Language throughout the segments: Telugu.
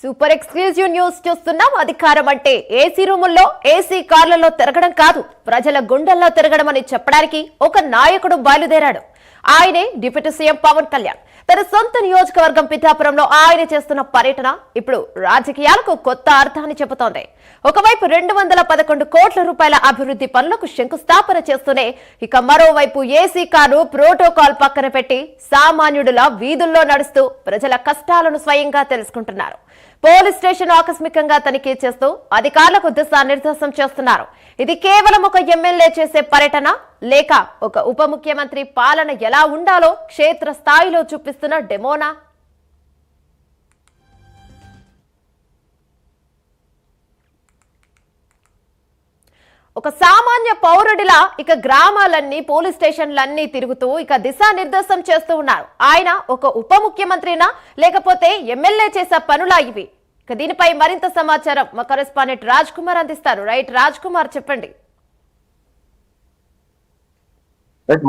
సూపర్ ఎక్స్క్లూజివ్ న్యూస్ చూస్తున్నాం. అధికారం అంటే ఏసీ రూముల్లో ఏసీ కార్లలో తిరగడం కాదు, ప్రజల గుండెల్లో తిరగడం అని చెప్పడానికి ఒక నాయకుడు బయలుదేరాడు. ఆయనే డిప్యూటీ సీఎం పవన్ కళ్యాణ్. తన సొంత నియోజకవర్గం పిఠాపురంలో ఆయన చేస్తున్న పర్యటన ఇప్పుడు రాజకీయాలకు కొత్త అర్థాన్ని చెబుతోంది. ఒకవైపు 211 కోట్ల రూపాయల అభివృద్ధి పనులకు శంకుస్థాపన చేస్తూనే ఇక మరోవైపు ఏసీ కారు ప్రోటోకాల్ పక్కన పెట్టి సామాన్యుడులా వీధుల్లో నడుస్తూ ప్రజల కష్టాలను స్వయంగా తెలుసుకుంటున్నారు. పోలీస్ స్టేషన్ ఆకస్మికంగా తనిఖీ చేస్తూ అధికారులకు దిశానిర్దేశం చేస్తున్నారు. ఇది కేవలం ఒక ఎమ్మెల్యే చేసే పర్యటన లేక ఒక ఉప ముఖ్యమంత్రి పాలన ఎలా ఉండాలో క్షేత్ర స్థాయిలో చూపిస్తున్న డెమోనా? ఒక సామాన్య పౌరుడిలా ఇక గ్రామాలన్నీ పోలీస్ స్టేషన్లన్నీ తిరుగుతూ ఇక దిశానిర్దేశం చేస్తూ ఉన్నారు. ఆయన ఒక ఉప ముఖ్యమంత్రినా లేకపోతే ఎమ్మెల్యే చేసే పనులా ఇవి? ఇక దీనిపై మరింత సమాచారం మా కరెస్పాండెంట్ రాజ్ కుమార్ అందిస్తారు. రైట్ రాజ్ కుమార్, చెప్పండి.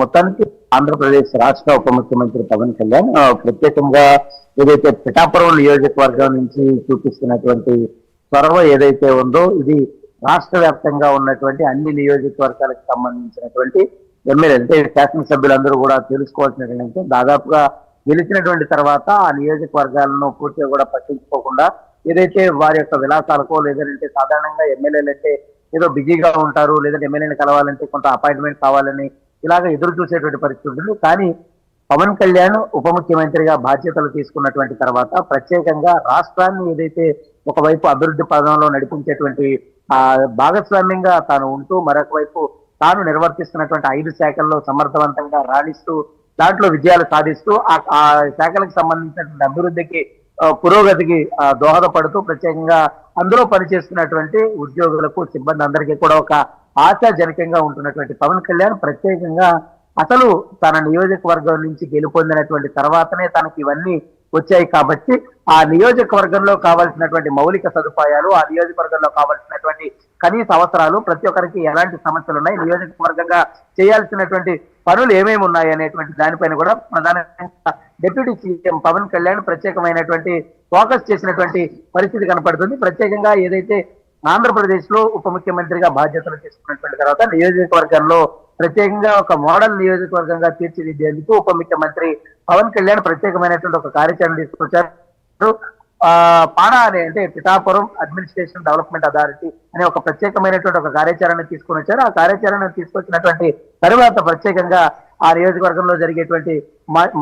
మొత్తానికి ఆంధ్రప్రదేశ్ రాష్ట్ర ఉప ముఖ్యమంత్రి పవన్ కళ్యాణ్ ప్రత్యేకంగా ఏదైతే పిఠాపురం నియోజకవర్గం నుంచి చూపిస్తున్నటువంటి చొరవ ఏదైతే ఉందో ఇది రాష్ట్ర వ్యాప్తంగా ఉన్నటువంటి అన్ని నియోజకవర్గాలకు సంబంధించినటువంటి ఎమ్మెల్యే అంటే శాసనసభ్యులందరూ కూడా తెలుసుకోవాల్సిన ఏంటంటే దాదాపుగా గెలిచినటువంటి తర్వాత ఆ నియోజకవర్గాలను పూర్తిగా కూడా పట్టించుకోకుండా ఏదైతే వారి యొక్క విలాసాలకో లేదంటే సాధారణంగా ఎమ్మెల్యేలు అంటే ఏదో బిజీగా ఉంటారు, లేదంటే ఎమ్మెల్యేని కలవాలంటే కొంత అపాయింట్మెంట్ కావాలని ఇలాగ ఎదురు చూసేటువంటి పరిస్థితి ఉంటుంది. కానీ పవన్ కళ్యాణ్ ఉప ముఖ్యమంత్రిగా బాధ్యతలు తీసుకున్నటువంటి తర్వాత ప్రత్యేకంగా రాష్ట్రాన్ని ఏదైతే ఒకవైపు అభివృద్ధి పదంలో నడిపించేటువంటి భాగస్వామ్యంగా తాను ఉంటూ మరొక వైపు తాను నిర్వర్తిస్తున్నటువంటి 5 శాఖల్లో సమర్థవంతంగా రాణిస్తూ దాంట్లో విజయాలు సాధిస్తూ ఆ శాఖలకు సంబంధించినటువంటి అభివృద్ధికి పురోగతికి దోహదపడుతూ ప్రత్యేకంగా అందులో పనిచేస్తున్నటువంటి ఉద్యోగులకు సిబ్బంది అందరికీ కూడా ఒక ఆశాజనకంగా ఉంటున్నటువంటి పవన్ కళ్యాణ్ ప్రత్యేకంగా అసలు తన నియోజకవర్గం నుంచి గెలుపొందినటువంటి తర్వాతనే తనకి ఇవన్నీ వచ్చాయి కాబట్టి ఆ నియోజకవర్గంలో కావాల్సినటువంటి మౌలిక సదుపాయాలు, ఆ నియోజకవర్గంలో కావాల్సినటువంటి కనీస అవసరాలు, ప్రతి ఒక్కరికి ఎలాంటి సమస్యలు ఉన్నాయి, నియోజకవర్గంగా చేయాల్సినటువంటి పనులు ఏమేమి ఉన్నాయి అనేటువంటి దానిపైన కూడా ప్రధానంగా డిప్యూటీ సీఎం పవన్ కళ్యాణ్ ప్రత్యేకమైనటువంటి ఫోకస్ చేసినటువంటి పరిస్థితి కనపడుతుంది. ప్రత్యేకంగా ఏదైతే ఆంధ్రప్రదేశ్ లో ఉప ముఖ్యమంత్రిగా బాధ్యతలు తీసుకున్నటువంటి తర్వాత నియోజకవర్గంలో ప్రత్యేకంగా ఒక మోడల్ నియోజకవర్గంగా తీర్చిదిద్దేందుకు ఉప ముఖ్యమంత్రి పవన్ కళ్యాణ్ ప్రత్యేకమైనటువంటి ఒక కార్యాచరణ తీసుకొచ్చారు. పాడా అంటే పిఠాపురం అడ్మినిస్ట్రేషన్ డెవలప్మెంట్ అథారిటీ అనే ఒక ప్రత్యేకమైనటువంటి ఒక కార్యాచరణ తీసుకుని వచ్చారు. ఆ కార్యాచరణ తీసుకొచ్చినటువంటి తరువాత ప్రత్యేకంగా ఆ నియోజకవర్గంలో జరిగేటువంటి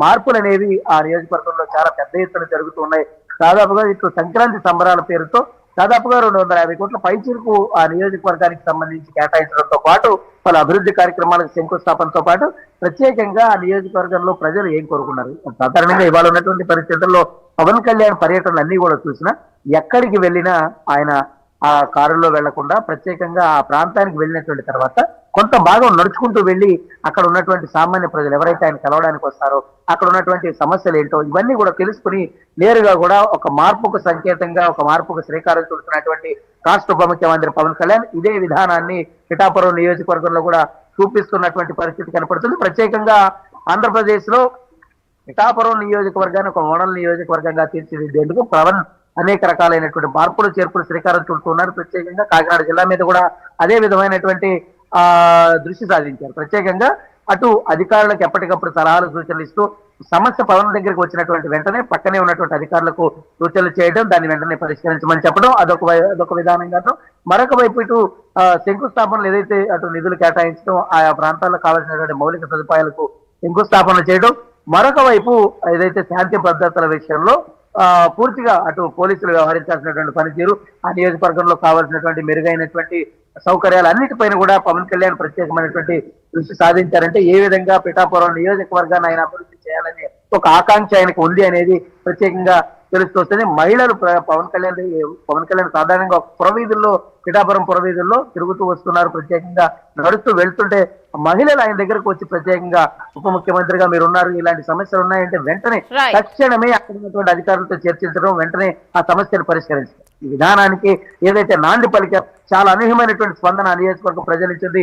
మార్పులు అనేవి ఆ నియోజకవర్గంలో చాలా పెద్ద ఎత్తున జరుగుతూ ఉన్నాయి. దాదాపుగా ఇప్పుడు సంక్రాంతి సంబరాల పేరుతో దాదాపుగా 250 కోట్ల పైచిలకు ఆ నియోజకవర్గానికి సంబంధించి కేటాయించడంతో పాటు పలు అభివృద్ధి కార్యక్రమాలకు శంకుస్థాపనతో పాటు ప్రత్యేకంగా ఆ నియోజకవర్గంలో ప్రజలు ఏం కోరుకున్నారు. సాధారణంగా ఇవాళ ఉన్నటువంటి పరిస్థితుల్లో పవన్ కళ్యాణ్ పర్యటనలు అన్ని కూడా చూసినా ఎక్కడికి వెళ్ళినా ఆయన ఆ కారులో వెళ్లకుండా ప్రత్యేకంగా ఆ ప్రాంతానికి వెళ్ళినటువంటి తర్వాత కొంత భాగం నడుచుకుంటూ వెళ్ళి అక్కడ ఉన్నటువంటి సామాన్య ప్రజలు ఎవరైతే ఆయన కలవడానికి వస్తారో అక్కడ ఉన్నటువంటి సమస్యలు ఏంటో ఇవన్నీ కూడా తెలుసుకుని నేరుగా కూడా ఒక మార్పుకు సంకేతంగా ఒక మార్పుకు శ్రీకారం చుడుతున్నటువంటి రాష్ట్ర ఉప ముఖ్యమంత్రి పవన్ కళ్యాణ్ ఇదే విధానాన్ని పిఠాపురం నియోజకవర్గంలో కూడా చూపిస్తున్నటువంటి పరిస్థితి కనపడుతుంది. ప్రత్యేకంగా ఆంధ్రప్రదేశ్ లో పిఠాపురం నియోజకవర్గాన్ని ఒక మోడల్ నియోజకవర్గంగా తీర్చిదిద్దేందుకు పవన్ అనేక రకాలైనటువంటి మార్పులు చేర్పులు శ్రీకారం చుడుతున్నారు. ప్రత్యేకంగా కాకినాడ జిల్లా మీద కూడా అదే విధమైనటువంటి దృష్టి సాధించారు. ప్రత్యేకంగా అటు అధికారులకు ఎప్పటికప్పుడు సలహాలు సూచనలు ఇస్తూ సమస్య పవన్ దగ్గరికి వచ్చినటువంటి వెంటనే పక్కనే ఉన్నటువంటి అధికారులకు సూచనలు చేయడం, దాన్ని వెంటనే పరిష్కరించమని చెప్పడం అదొక విధానంగాను. మరొక వైపు ఇటు శంకుస్థాపనలు ఏదైతే అటు నిధులు కేటాయించడం, ఆయా ప్రాంతాల్లో కావాల్సినటువంటి మౌలిక సదుపాయాలకు శంకుస్థాపనలు చేయడం, మరొక వైపు ఏదైతే శాంతి భద్రతల విషయంలో పూర్తిగా అటు పోలీసులు వ్యవహరించాల్సినటువంటి పనితీరు, ఆ నియోజకవర్గంలో కావాల్సినటువంటి మెరుగైనటువంటి సౌకర్యాలు అన్నిటిపైన కూడా పవన్ కళ్యాణ్ ప్రత్యేకమైనటువంటి దృష్టి సాధించారంటే ఏ విధంగా పిఠాపురం నియోజకవర్గాన్ని ఆయన అభివృద్ధి చేయాలనే ఒక ఆకాంక్ష ఆయనకు ఉంది అనేది ప్రత్యేకంగా తెలుస్తూ మహిళలు పవన్ కళ్యాణ్ సాధారణంగా పురవీధుల్లో పిఠాపురం పురవీధుల్లో తిరుగుతూ వస్తున్నారు. ప్రత్యేకంగా నడుస్తూ వెళ్తుంటే మహిళలు ఆయన దగ్గరకు వచ్చి ప్రత్యేకంగా ఉప ముఖ్యమంత్రిగా మీరు ఉన్నారు, ఇలాంటి సమస్యలు ఉన్నాయంటే వెంటనే తక్షణమే అక్కడ ఉన్నటువంటి అధికారులతో చర్చించడం, వెంటనే ఆ సమస్యను పరిష్కరించడం, ఈ విధానానికి ఏదైతే నాంది పలికారు చాలా అనూహ్యమైనటువంటి స్పందన ఆ నియోజకవర్గ ప్రజలు ఇచ్చింది.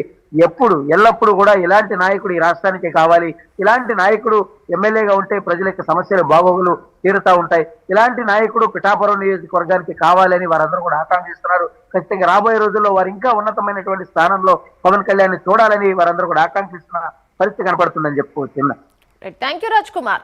ఎల్లప్పుడూ కూడా ఇలాంటి నాయకుడు ఈ రాష్ట్రానికి కావాలి, ఇలాంటి నాయకుడు ఎమ్మెల్యేగా ఉంటే ప్రజల యొక్క సమస్యలు బాగోగులు తీరుతా ఉంటాయి, ఇలాంటి నాయకుడు పిఠాపురం నియోజకవర్గానికి కావాలని వారందరూ కూడా ఆకాంక్షిస్తున్నారు. ఖచ్చితంగా రాబోయే రోజుల్లో వారు ఇంకా ఉన్నతమైనటువంటి స్థానంలో పవన్ కళ్యాణ్ చూడాలని వారందరూ కూడా ఆకాంక్షిస్తున్న పరిస్థితి కనపడుతుందని చెప్పుకోవచ్చు. Thank you Raj Kumar.